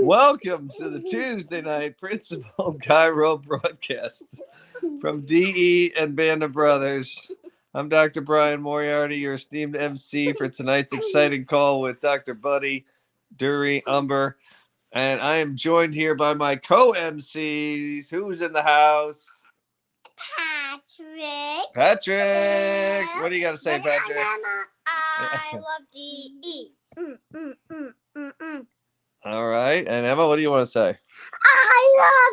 Welcome to the Tuesday night Principal Cairo broadcast from DE and Band of Brothers. I'm Dr. Brian Moriarty, your esteemed MC for tonight's exciting call with Dr. Buddy Durie Humber. And I am joined here by my co-MCs. Who's in the house? Patrick! What do you got to say, Patrick? I love DE. All right. And Emma, what do you want to say? I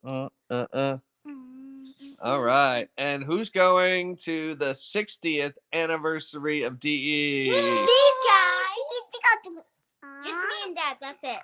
love DE. All right. And who's going to the 60th anniversary of DE? These guys. Just me and Dad. That's it.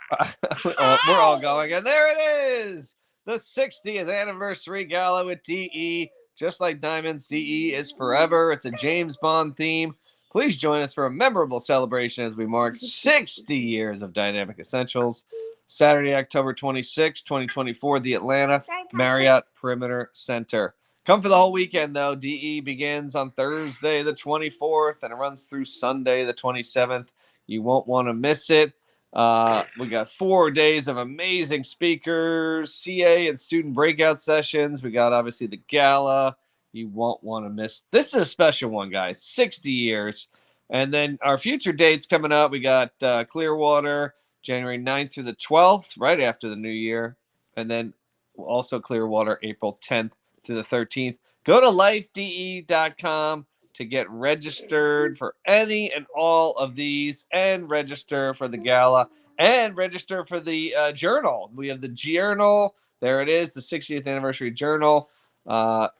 We're all going. And there it is. The 60th anniversary gala with DE. Just like Diamonds, DE is forever. It's a James Bond theme. Please join us for a memorable celebration as we mark 60 years of Dynamic Essentials. Saturday, October 26, 2024, the Atlanta Marriott Perimeter Center. Come for the whole weekend, though. DE begins on Thursday, the 24th, and it runs through Sunday, the 27th. You won't want to miss it. We got 4 days of amazing speakers, CA and student breakout sessions. We got, obviously, the gala. You won't want to miss. This is a special one, guys. 60 years. And then our future dates coming up. We got Clearwater, January 9th through the 12th, right after the new year. And then also Clearwater, April 10th through the 13th. Go to lifede.com to get registered for any and all of these, and register for the gala, and register for the journal. We have the journal. There it is, the 60th anniversary journal.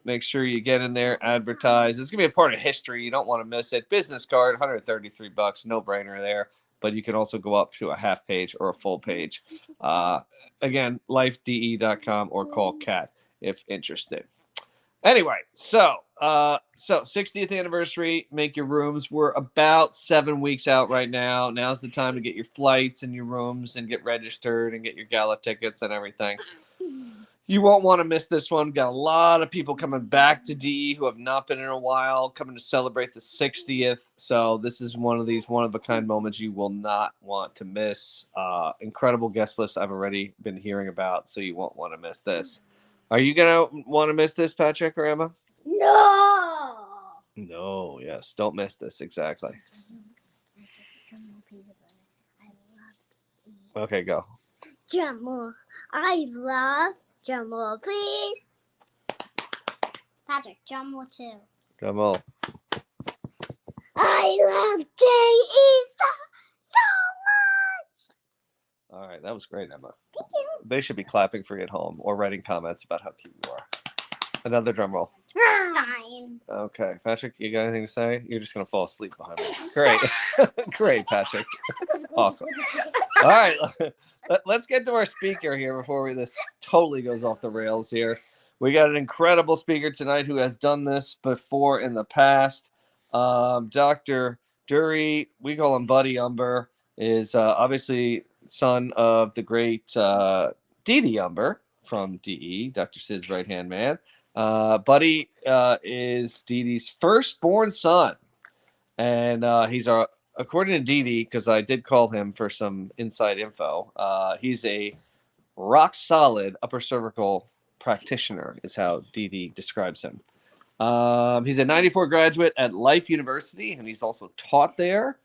Make sure you get in there, advertise. It's gonna be a part of history. You don't want to miss it. Business card, $133, no brainer there. But you can also go up to a half page or a full page. Again, lifede.com or call Kat if interested. Anyway, so 60th anniversary, make your rooms. We're about 7 weeks out right now. Now's the time to get your flights and your rooms and get registered and get your gala tickets and everything. You won't want to miss this one. Got a lot of people coming back to DE who have not been in a while, coming to celebrate the 60th. So this is one of these one-of-a-kind moments you will not want to miss. Incredible guest list I've already been hearing about, so you won't want to miss this. Are you going to want to miss this, Patrick or Emma? No. No, yes. Don't miss this, exactly. Okay, go. Drum. I love drum, please. Patrick, drum too. Come on. I love DE so much. All right, that was great, Emma. Thank you. They should be clapping for you at home or writing comments about how cute you are. Another drum roll. Fine. Okay, Patrick, you got anything to say? You're just going to fall asleep behind me. Great. Great, Patrick. Awesome. All right, let's get to our speaker here before this totally goes off the rails here. We got an incredible speaker tonight who has done this before in the past. Dr. Durie, we call him Buddy Humber, is obviously son of the great Durie Humber from DE, Dr. Sid's right-hand man. Buddy is Dee Dee's firstborn son, and he's according to Dee Dee, because I did call him for some inside info, he's a rock solid upper cervical practitioner is how Dee Dee describes him. He's a 94 graduate at Life University, and he's also taught there.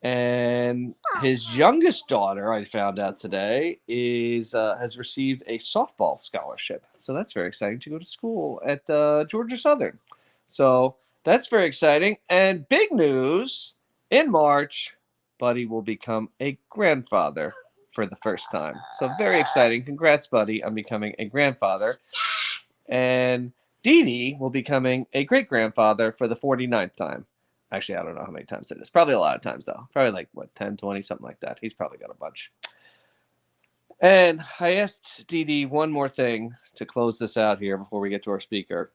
And his youngest daughter, I found out today, has received a softball scholarship. So that's very exciting to go to school at Georgia Southern. So that's very exciting. And big news, in March, Buddy will become a grandfather for the first time. So very exciting. Congrats, Buddy, on becoming a grandfather. And Dee Dee will be becoming a great-grandfather for the 49th time. Actually, I don't know how many times it is. Probably a lot of times, though. Probably like, 10, 20, something like that. He's probably got a bunch. And I asked Dee Dee one more thing to close this out here before we get to our speaker.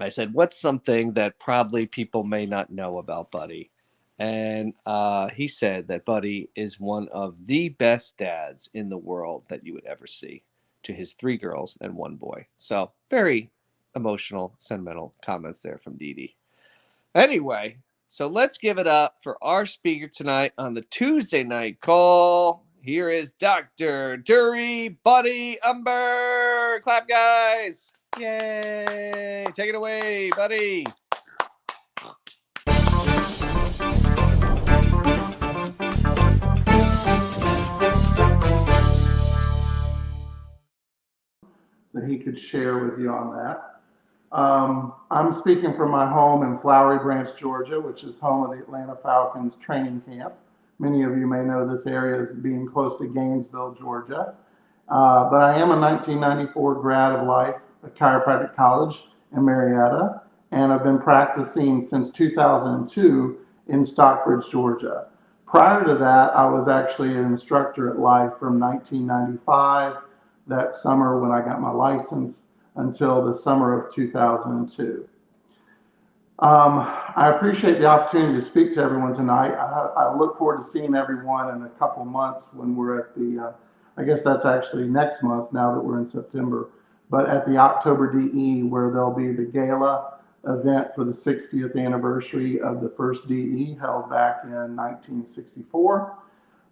I said, what's something that probably people may not know about Buddy? And he said that Buddy is one of the best dads in the world that you would ever see to his 3 girls and 1 boy. So very emotional, sentimental comments there from Dee Dee. Anyway, so let's give it up for our speaker tonight on the Tuesday night call. here is Dr. Durie Humber. Clap, guys. Yay. Take it away, buddy. That he could share with you on that. I'm speaking from my home in Flowery Branch, Georgia, which is home of the Atlanta Falcons training camp. Many of you may know this area as being close to Gainesville, Georgia. But I am a 1994 grad of life at Chiropractic College in Marietta, and I've been practicing since 2002 in Stockbridge, Georgia. Prior to that, I was actually an instructor at Life from 1995, that summer when I got my license, until the summer of 2002. I appreciate the opportunity to speak to everyone tonight. I look forward to seeing everyone in a couple months when we're at the, I guess that's actually next month now that we're in September, but at the October DE, where there'll be the gala event for the 60th anniversary of the first DE held back in 1964,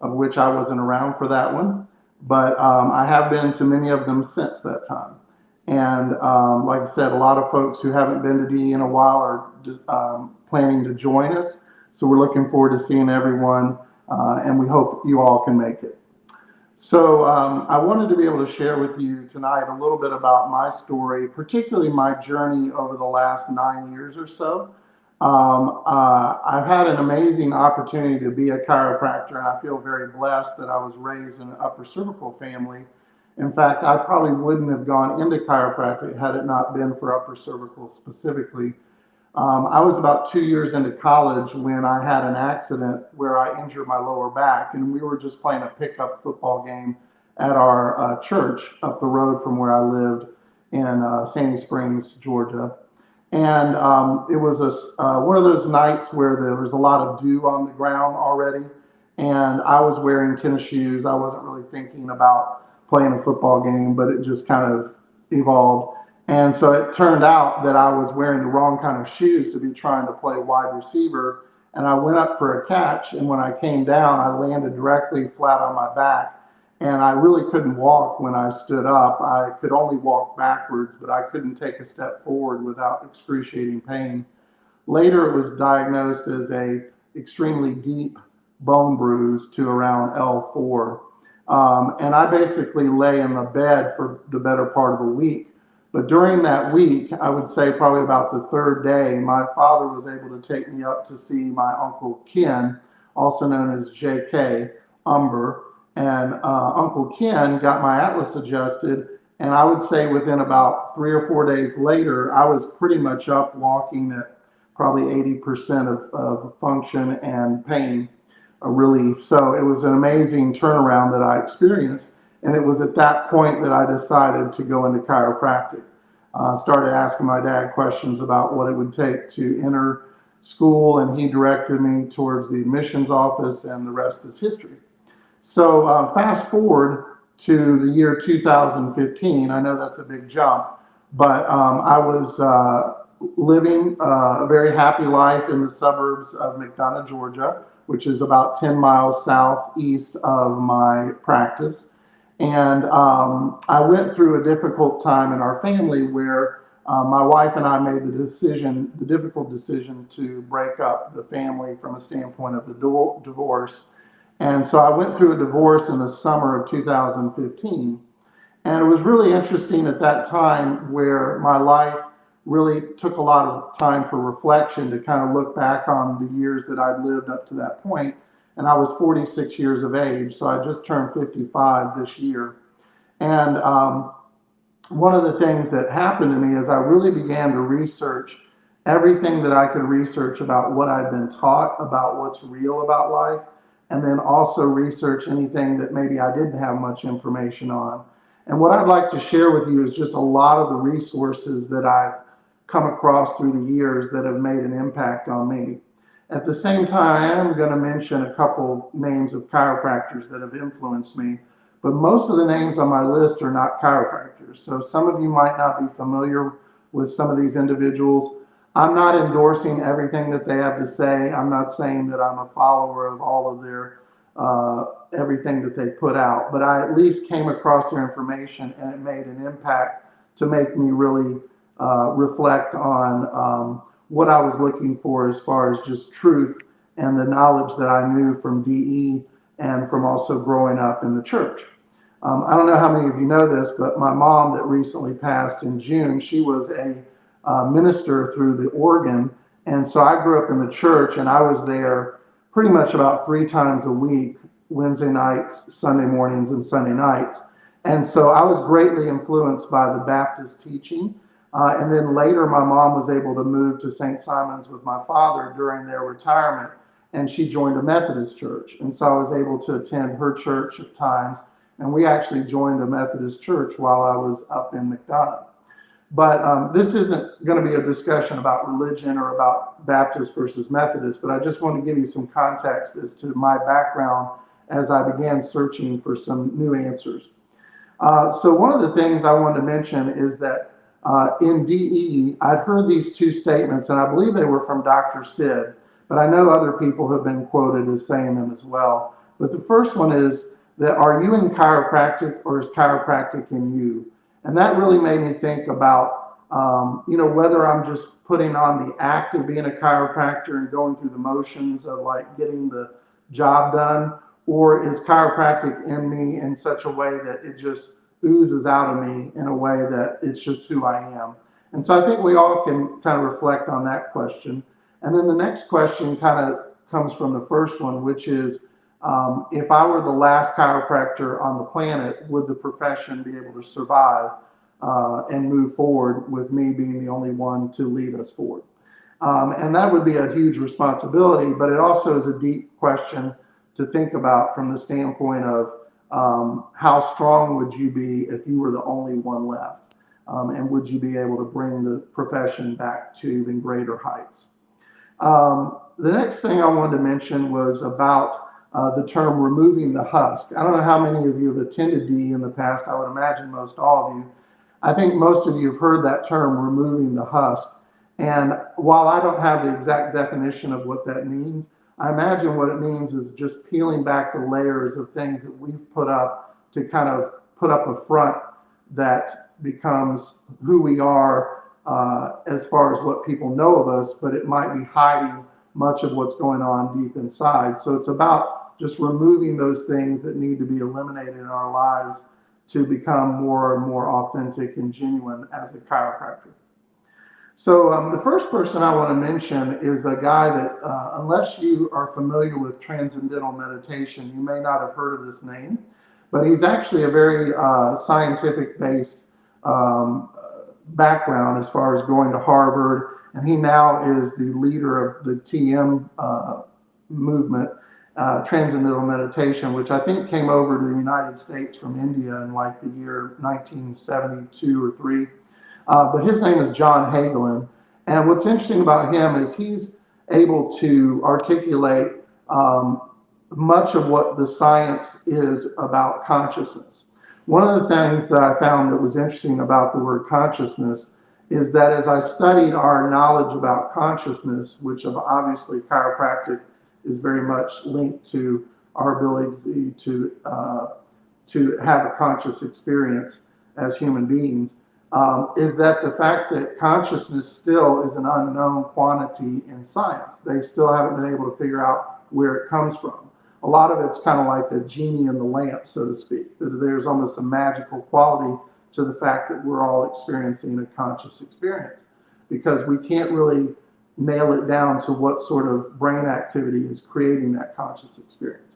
of which I wasn't around for that one, but I have been to many of them since that time. And like I said, a lot of folks who haven't been to DE in a while are planning to join us. So we're looking forward to seeing everyone, and we hope you all can make it. So I wanted to be able to share with you tonight a little bit about my story, particularly my journey over the last 9 years or so. I've had an amazing opportunity to be a chiropractor, and I feel very blessed that I was raised in an upper cervical family. In fact, I probably wouldn't have gone into chiropractic had it not been for upper cervical specifically. I was about 2 years into college when I had an accident where I injured my lower back, and we were just playing a pickup football game at our church up the road from where I lived in Sandy Springs, Georgia. And it was one of those nights where there was a lot of dew on the ground already, and I was wearing tennis shoes. I wasn't really thinking about playing a football game, but it just kind of evolved. And so it turned out that I was wearing the wrong kind of shoes to be trying to play wide receiver. And I went up for a catch, and when I came down, I landed directly flat on my back. And I really couldn't walk when I stood up. I could only walk backwards, but I couldn't take a step forward without excruciating pain. Later, it was diagnosed as a extremely deep bone bruise to around L4. And I basically lay in the bed for the better part of a week. But during that week, I would say probably about the third day, my father was able to take me up to see my Uncle Ken, also known as J.K. Humber. And Uncle Ken got my atlas adjusted. And I would say within about 3 or 4 days later, I was pretty much up walking at probably 80% of function and pain relief. So it was an amazing turnaround that I experienced. And it was at that point that I decided to go into chiropractic. Started asking my dad questions about what it would take to enter school, and he directed me towards the admissions office, and the rest is history. So fast forward to the year 2015. I know that's a big jump, but I was living a very happy life in the suburbs of McDonough, Georgia, which is about 10 miles southeast of my practice. And I went through a difficult time in our family where my wife and I made the difficult decision to break up the family from a standpoint of the divorce. And so I went through a divorce in the summer of 2015. And it was really interesting at that time where my life really took a lot of time for reflection to kind of look back on the years that I'd lived up to that point. And I was 46 years of age, so I just turned 55 this year. And one of the things that happened to me is I really began to research everything that I could research about what I'd been taught about what's real about life, and then also research anything that maybe I didn't have much information on. And what I'd like to share with you is just a lot of the resources that I've come across through the years that have made an impact on me. At the same time, I am going to mention a couple names of chiropractors that have influenced me, but most of the names on my list are not chiropractors. So some of you might not be familiar with some of these individuals. I'm not endorsing everything that they have to say. I'm not saying that I'm a follower of all of their everything that they put out, but I at least came across their information and it made an impact to make me really reflect on what I was looking for as far as just truth and the knowledge that I knew from DE and from also growing up in the church. I don't know how many of you know this, but my mom that recently passed in June, she was a minister through the organ. And so I grew up in the church and I was there pretty much about 3 times a week, Wednesday nights, Sunday mornings, and Sunday nights. And so I was greatly influenced by the Baptist teaching. And then later, my mom was able to move to St. Simon's with my father during their retirement, and she joined a Methodist church. And so I was able to attend her church at times. And we actually joined a Methodist church while I was up in McDonough. But this isn't going to be a discussion about religion or about Baptist versus Methodist, but I just want to give you some context as to my background as I began searching for some new answers. So one of the things I wanted to mention is that in DE, I'd heard these 2 statements, and I believe they were from Dr. Sid, but I know other people have been quoted as saying them as well. But the first one is that, are you in chiropractic or is chiropractic in you? And that really made me think about, whether I'm just putting on the act of being a chiropractor and going through the motions of like getting the job done, or is chiropractic in me in such a way that it just oozes out of me in a way that it's just who I am. And so I think we all can kind of reflect on that question. And then the next question kind of comes from the first one, which is, if I were the last chiropractor on the planet, would the profession be able to survive and move forward with me being the only one to lead us forward? And that would be a huge responsibility, but it also is a deep question to think about from the standpoint of how strong would you be if you were the only one left? And would you be able to bring the profession back to even greater heights? The next thing I wanted to mention was about the term removing the husk. I don't know how many of you have attended DE in the past. I would imagine most all of you. I think most of you have heard that term, removing the husk. And while I don't have the exact definition of what that means, I imagine what it means is just peeling back the layers of things that we've put up to kind of put up a front that becomes who we are as far as what people know of us, but it might be hiding much of what's going on deep inside. So it's about just removing those things that need to be eliminated in our lives to become more and more authentic and genuine as a chiropractor. So the first person I want to mention is a guy that, unless you are familiar with transcendental meditation, you may not have heard of this name, but he's actually a very scientific-based background as far as going to Harvard, and he now is the leader of the TM movement, transcendental meditation, which I think came over to the United States from India in like the year 1972 or 3. But his name is John Hagelin. And what's interesting about him is he's able to articulate much of what the science is about consciousness. One of the things that I found that was interesting about the word consciousness is that as I studied our knowledge about consciousness, which obviously chiropractic is very much linked to our ability to have a conscious experience as human beings, is that the fact that consciousness still is an unknown quantity in science. They still haven't been able to figure out where it comes from. A lot of it's kind of like the genie in the lamp, so to speak. There's almost a magical quality to the fact that we're all experiencing a conscious experience, because we can't really nail it down to what sort of brain activity is creating that conscious experience.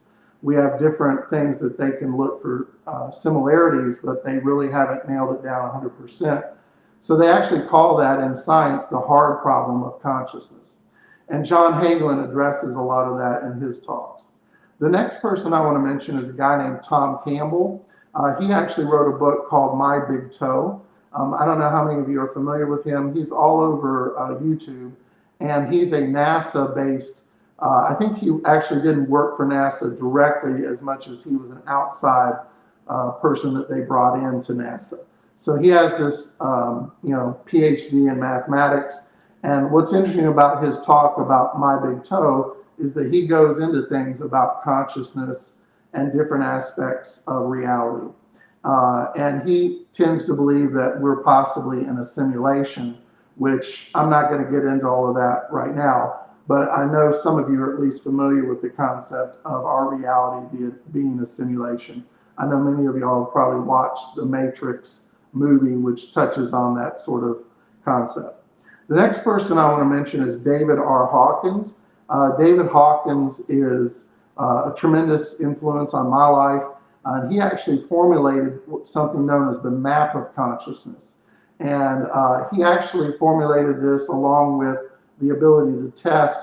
We have different things that they can look for similarities, but they really haven't nailed it down 100%. So they actually call that in science the hard problem of consciousness. And John Hagelin addresses a lot of that in his talks. The next person I want to mention is a guy named Tom Campbell. He actually wrote a book called My Big Toe. I don't know how many of you are familiar with him. He's all over YouTube, and he's a NASA-based, I think he actually didn't work for NASA directly as much as he was an outside person that they brought into NASA. So he has this, PhD in mathematics. And what's interesting about his talk about My Big Toe is that he goes into things about consciousness and different aspects of reality. And he tends to believe that we're possibly in a simulation, which I'm not going to get into all of that right now, but I know some of you are at least familiar with the concept of our reality being a simulation. I know many of y'all have probably watched the Matrix movie, which touches on that sort of concept. The next person I want to mention is David R. Hawkins. David Hawkins is a tremendous influence on my life. He actually formulated something known as the map of consciousness. And he actually formulated this along with the ability to test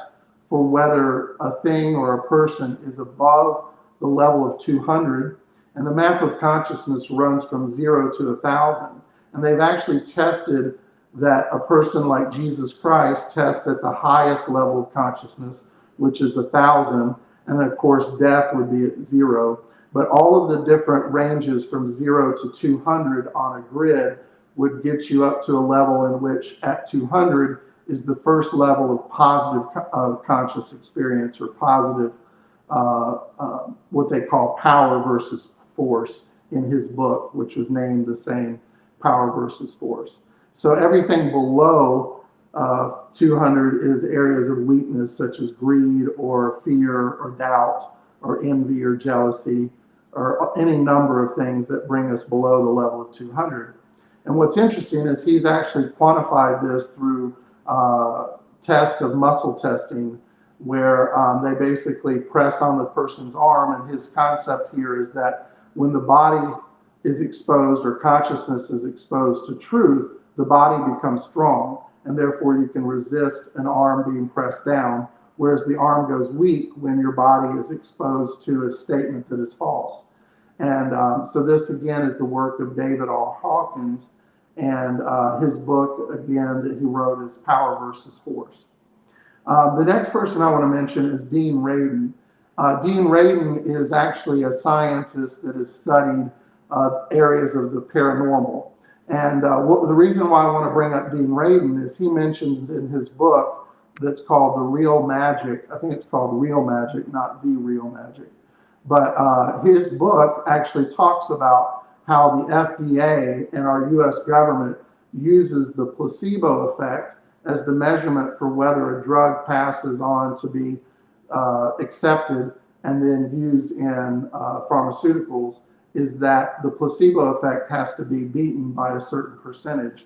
for whether a thing or a person is above the level of 200. And the map of consciousness runs from 0 to 1,000. And they've actually tested that a person like Jesus Christ tests at the highest level of consciousness, which is 1,000. And then, of course, death would be at 0. But all of the different ranges from 0 to 200 on a grid would get you up to a level in which at 200 is the first level of positive conscious experience, or positive, what they call power versus force in his book, which was named the same, Power versus Force. So everything below 200 is areas of weakness, such as greed or fear or doubt or envy or jealousy, or any number of things that bring us below the level of 200. And what's interesting is he's actually quantified this through test of muscle testing, where they basically press on the person's arm. And his concept here is that when the body is exposed, or consciousness is exposed to truth, the body becomes strong, and therefore you can resist an arm being pressed down, whereas the arm goes weak when your body is exposed to a statement that is false. And so this, again, is the work of David R. Hawkins, and his book, again, that he wrote is Power versus Force. The next person I want to mention is Dean Radin. Dean Radin is actually a scientist that has studied areas of the paranormal. And the reason why I want to bring up Dean Radin is he mentions in his book that's called The Real Magic. I think it's called Real Magic, not The Real Magic. But his book actually talks about how the FDA and our U.S. government uses the placebo effect as the measurement for whether a drug passes on to be accepted and then used in pharmaceuticals, is that the placebo effect has to be beaten by a certain percentage.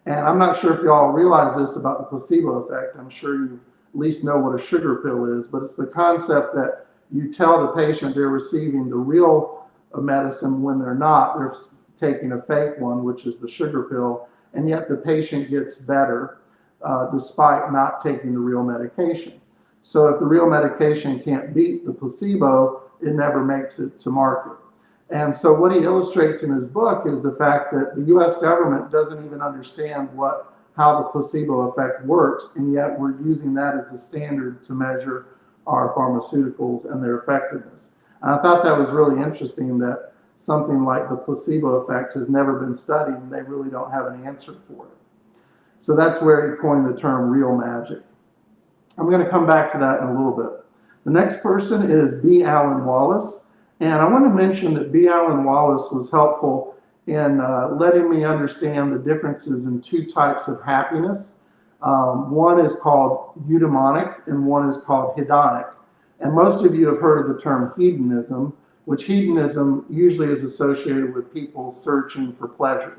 And I'm not sure if you all realize this about the placebo effect. I'm sure you at least know what a sugar pill is, but it's the concept that you tell the patient they're receiving the real medicine when they're not. They're taking a fake one, which is the sugar pill, and yet the patient gets better despite not taking the real medication. So if the real medication can't beat the placebo, it never makes it to market. And so what he illustrates in his book is the fact that the U.S. government doesn't even understand how the placebo effect works, and yet we're using that as the standard to measure our pharmaceuticals and their effectiveness. And I thought that was really interesting, that something like the placebo effect has never been studied, and they really don't have an answer for it. So that's where he coined the term real magic. I'm going to come back to that in a little bit. The next person is B. Alan Wallace. And I want to mention that B. Alan Wallace was helpful in letting me understand the differences in two types of happiness. One is called eudaimonic and one is called hedonic. And most of you have heard of the term hedonism, which hedonism usually is associated with people searching for pleasure.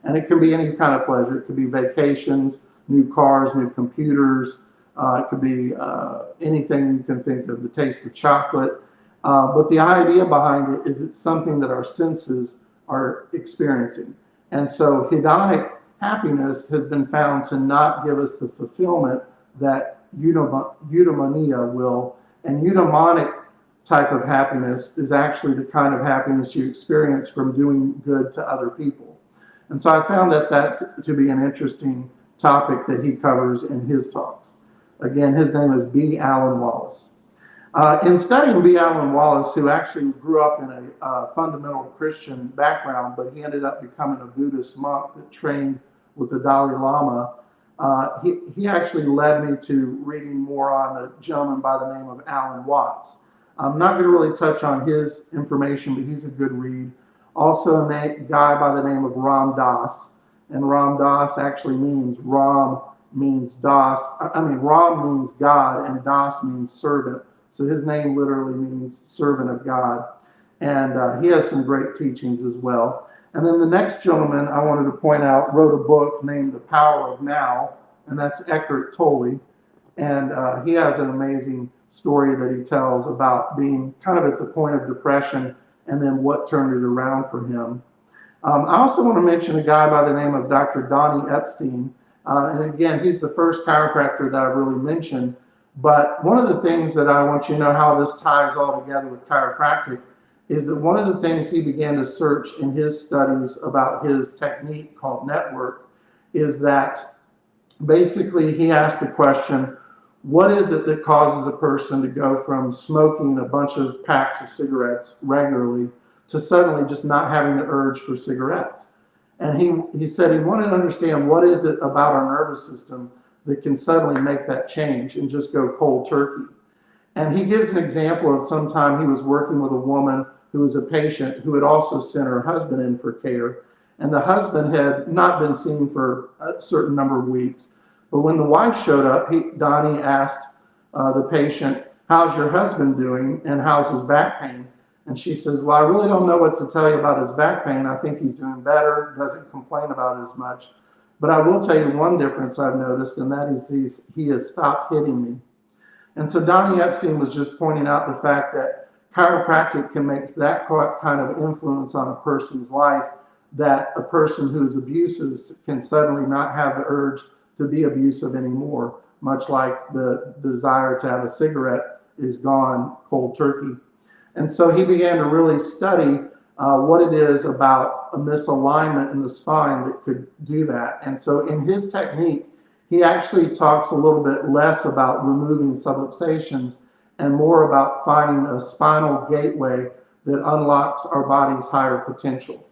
And it can be any kind of pleasure. It could be vacations, new cars, new computers. It could be anything you can think of, the taste of chocolate. But the idea behind it is it's something that our senses are experiencing. And so hedonic happiness has been found to not give us the fulfillment that eudaimonia will. And eudaimonic type of happiness is actually the kind of happiness you experience from doing good to other people. And so I found that to be an interesting topic that he covers in his talks. Again, his name is B. Alan Wallace. In studying B. Alan Wallace, who actually grew up in a fundamental Christian background, but he ended up becoming a Buddhist monk that trained with the Dalai Lama, he actually led me to reading more on a gentleman by the name of Alan Watts. I'm not going to really touch on his information, but he's a good read. Also, a guy by the name of Ram Dass, and Ram Dass actually means Ram means Das. I mean, Ram means God, and Das means servant. So his name literally means servant of God, and he has some great teachings as well. And then the next gentleman I wanted to point out wrote a book named The Power of Now, and that's Eckhart Tolle. And he has an amazing story that he tells about being kind of at the point of depression and then what turned it around for him. I also want to mention a guy by the name of Dr. Donnie Epstein. And again, he's the first chiropractor that I've really mentioned. But one of the things that I want you to know how this ties all together with chiropractic is that one of the things he began to search in his studies about his technique called network is that basically he asked the question, what is it that causes a person to go from smoking a bunch of packs of cigarettes regularly to suddenly just not having the urge for cigarettes? And he said he wanted to understand what is it about our nervous system that can suddenly make that change and just go cold turkey. And he gives an example of sometime he was working with a woman who was a patient who had also sent her husband in for care. And the husband had not been seen for a certain number of weeks. But when the wife showed up, Donnie asked the patient, how's your husband doing and how's his back pain? And she says, well, I really don't know what to tell you about his back pain. I think he's doing better, doesn't complain about it as much. But I will tell you one difference I've noticed, and that is he has stopped hitting me. And so Donnie Epstein was just pointing out the fact that chiropractic can make that kind of influence on a person's life, that a person who is abusive can suddenly not have the urge to be abusive anymore, much like the desire to have a cigarette is gone cold turkey. And so he began to really study what it is about a misalignment in the spine that could do that. And so in his technique, he actually talks a little bit less about removing subluxations and more about finding a spinal gateway that unlocks our body's higher potential,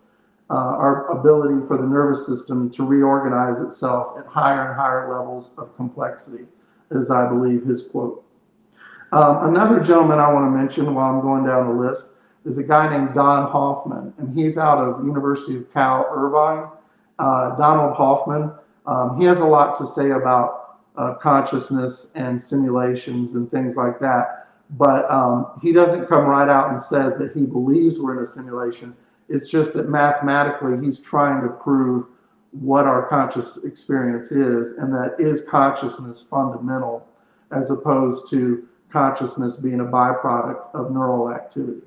our ability for the nervous system to reorganize itself at higher and higher levels of complexity, is I believe his quote. Another gentleman I want to mention while I'm going down the list is a guy named Don Hoffman, and he's out of University of Cal Irvine. Donald Hoffman, he has a lot to say about consciousness and simulations and things like that, but he doesn't come right out and says that he believes we're in a simulation. It's just that mathematically he's trying to prove what our conscious experience is, and that is consciousness fundamental as opposed to consciousness being a byproduct of neural activity.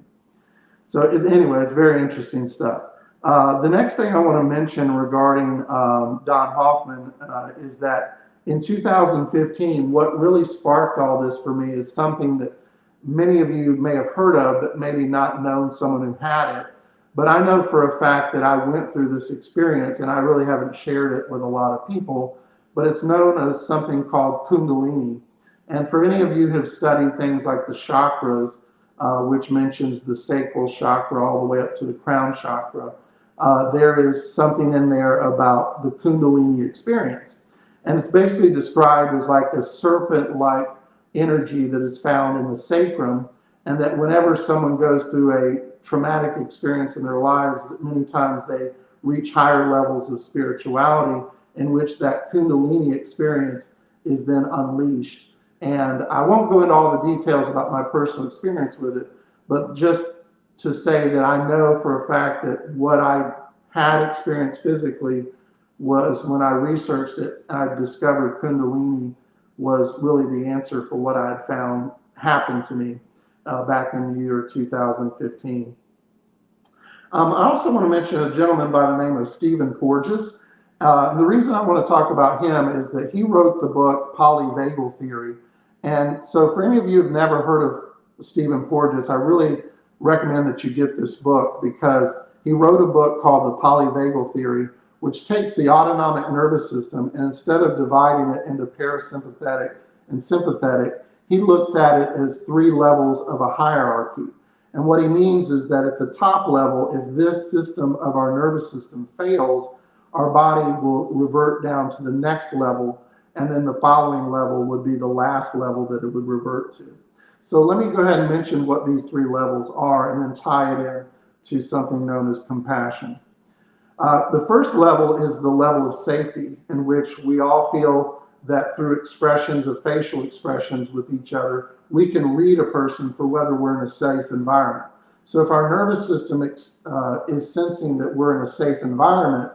So anyway, it's very interesting stuff. The next thing I want to mention regarding Don Hoffman is that in 2015, what really sparked all this for me is something that many of you may have heard of, but maybe not known someone who had it. But I know for a fact that I went through this experience, and I really haven't shared it with a lot of people, but it's known as something called Kundalini. And for any of you who have studied things like the chakras, which mentions the sacral chakra all the way up to the crown chakra, there is something in there about the Kundalini experience. And it's basically described as like a serpent-like energy that is found in the sacrum, and that whenever someone goes through a traumatic experience in their lives, that many times they reach higher levels of spirituality in which that Kundalini experience is then unleashed. And I won't go into all the details about my personal experience with it, but just to say that I know for a fact that what I had experienced physically was when I researched it, I discovered Kundalini was really the answer for what I had found happened to me back in the year 2015. I also want to mention a gentleman by the name of Stephen Porges. The reason I want to talk about him is that he wrote the book Polyvagal Theory. And so for any of you who've never heard of Stephen Porges, I really recommend that you get this book because he wrote a book called The Polyvagal Theory, which takes the autonomic nervous system and instead of dividing it into parasympathetic and sympathetic, he looks at it as three levels of a hierarchy. And what he means is that at the top level, if this system of our nervous system fails, our body will revert down to the next level, and then the following level would be the last level that it would revert to. So let me go ahead and mention what these three levels are and then tie it in to something known as compassion. The first level is the level of safety, in which we all feel that through expressions of facial expressions with each other, we can read a person for whether we're in a safe environment. So if our nervous system is sensing that we're in a safe environment,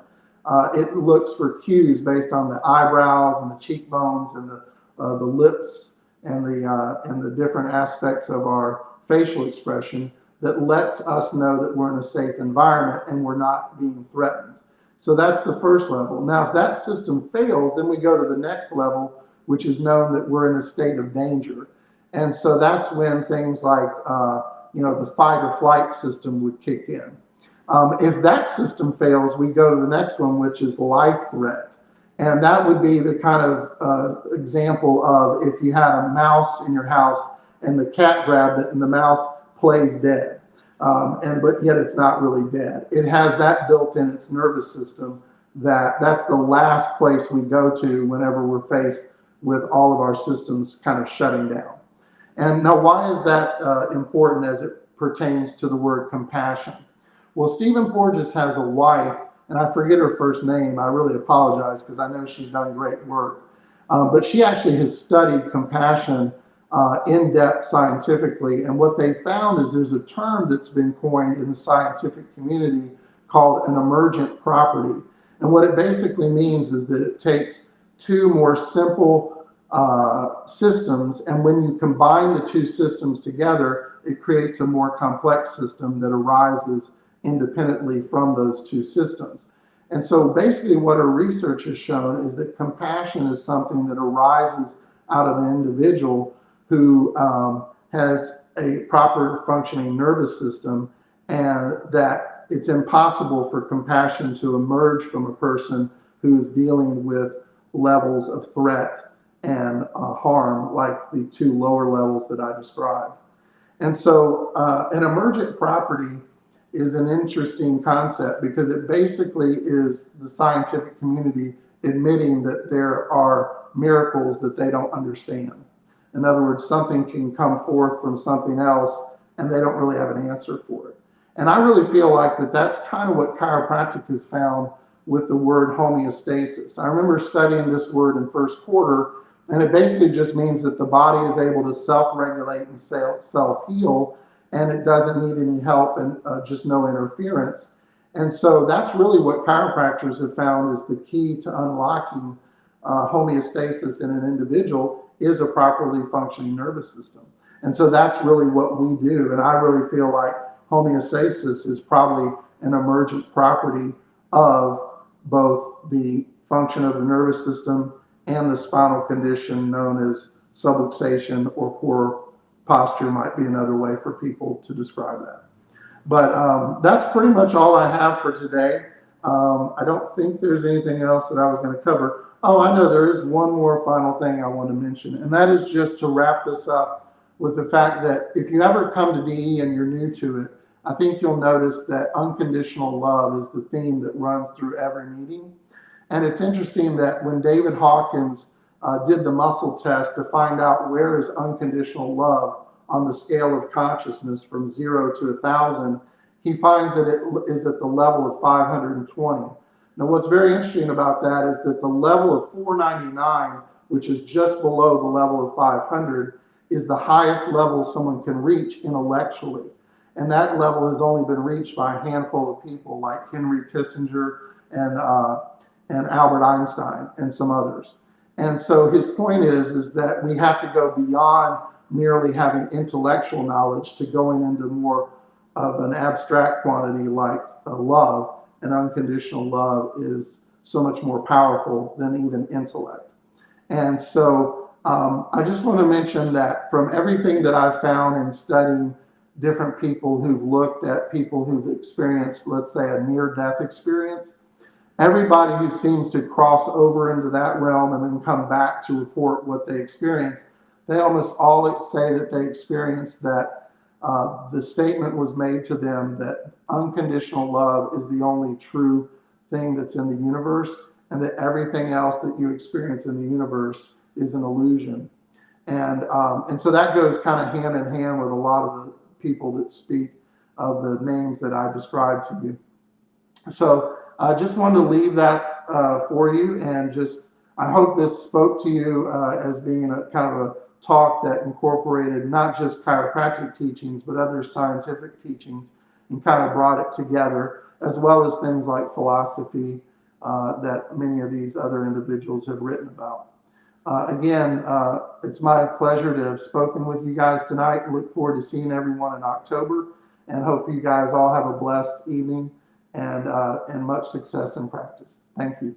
it looks for cues based on the eyebrows and the cheekbones and the lips and the different aspects of our facial expression that lets us know that we're in a safe environment and we're not being threatened. So that's the first level. Now, if that system fails, then we go to the next level, which is known that we're in a state of danger. And so that's when things like, the fight or flight system would kick in. If that system fails, we go to the next one, which is life threat. And that would be the kind of example of if you had a mouse in your house and the cat grabbed it and the mouse plays dead. But yet it's not really dead. It has that built in its nervous system that's the last place we go to whenever we're faced with all of our systems kind of shutting down. And now, why is that important as it pertains to the word compassion? Well, Stephen Porges has a wife, and I forget her first name. I really apologize because I know she's done great work. But she actually has studied compassion in depth scientifically. And what they found is there's a term that's been coined in the scientific community called an emergent property. And what it basically means is that it takes two more simple systems, and when you combine the two systems together, it creates a more complex system that arises independently from those two systems. And so basically what our research has shown is that compassion is something that arises out of an individual who has a proper functioning nervous system, and that it's impossible for compassion to emerge from a person who is dealing with levels of threat and harm like the two lower levels that I described. And so an emergent property is an interesting concept because it basically is the scientific community admitting that there are miracles that they don't understand. In other words, something can come forth from something else and they don't really have an answer for it. And I really feel like that's kind of what chiropractic has found with the word homeostasis. I remember studying this word in first quarter, and it basically just means that the body is able to self-regulate and self-heal, and it doesn't need any help and just no interference. And so that's really what chiropractors have found is the key to unlocking homeostasis in an individual is a properly functioning nervous system. And so that's really what we do. And I really feel like homeostasis is probably an emergent property of both the function of the nervous system and the spinal condition known as subluxation or poor posture might be another way for people to describe that. But that's pretty much all I have for today. I don't think there's anything else that I was going to cover. Oh, I know there is one more final thing I want to mention, and that is just to wrap this up with the fact that if you ever come to DE and you're new to it, I think you'll notice that unconditional love is the theme that runs through every meeting. And it's interesting that when David Hawkins did the muscle test to find out where is unconditional love on the scale of consciousness from 0 to 1,000, he finds that it is at the level of 520. Now, what's very interesting about that is that the level of 499, which is just below the level of 500, is the highest level someone can reach intellectually. And that level has only been reached by a handful of people like Henry Kissinger and Albert Einstein and some others. And so his point is that we have to go beyond merely having intellectual knowledge to going into more of an abstract quantity like love, and unconditional love is so much more powerful than even intellect. And so I just want to mention that from everything that I've found in studying different people who've looked at people who've experienced, let's say, a near-death experience, everybody who seems to cross over into that realm and then come back to report what they experienced, they almost all say that they experienced that the statement was made to them that unconditional love is the only true thing that's in the universe, and that everything else that you experience in the universe is an illusion. And so that goes kind of hand in hand with a lot of the people that speak of the names that I described to you. So I just wanted to leave that for you, and just I hope this spoke to you as being a kind of a talk that incorporated not just chiropractic teachings but other scientific teachings and kind of brought it together, as well as things like philosophy that many of these other individuals have written about. Again, it's my pleasure to have spoken with you guys tonight. Look forward to seeing everyone in October, and hope you guys all have a blessed evening and much success in practice. Thank you.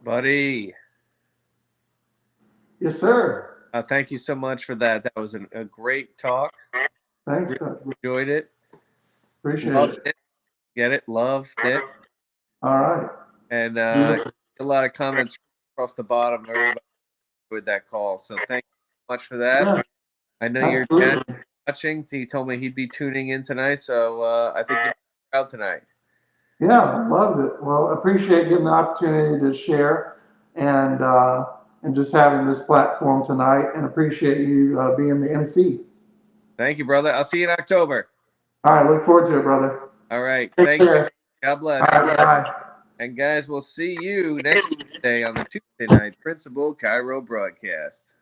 Buddy. Yes, sir. Thank you so much for that. That was a great talk. Thanks. Really enjoyed it. Appreciate Loved it. it. Get it? Loved it. All right. And a lot of comments across the bottom. Everybody with that call. So thank you so much for that. Yeah, I know you're absolutely. watching. He told me he'd be tuning in tonight. So I think you're out tonight. Yeah, loved it. Well, appreciate getting the opportunity to share and just having this platform tonight, and appreciate you being the MC. Thank you, brother. I'll see you in October. All right, look forward to it, brother. All right. Take Thank you. care. God bless. All right, bye. And guys, we'll see you next Tuesday on the Tuesday night Principal Cairo broadcast.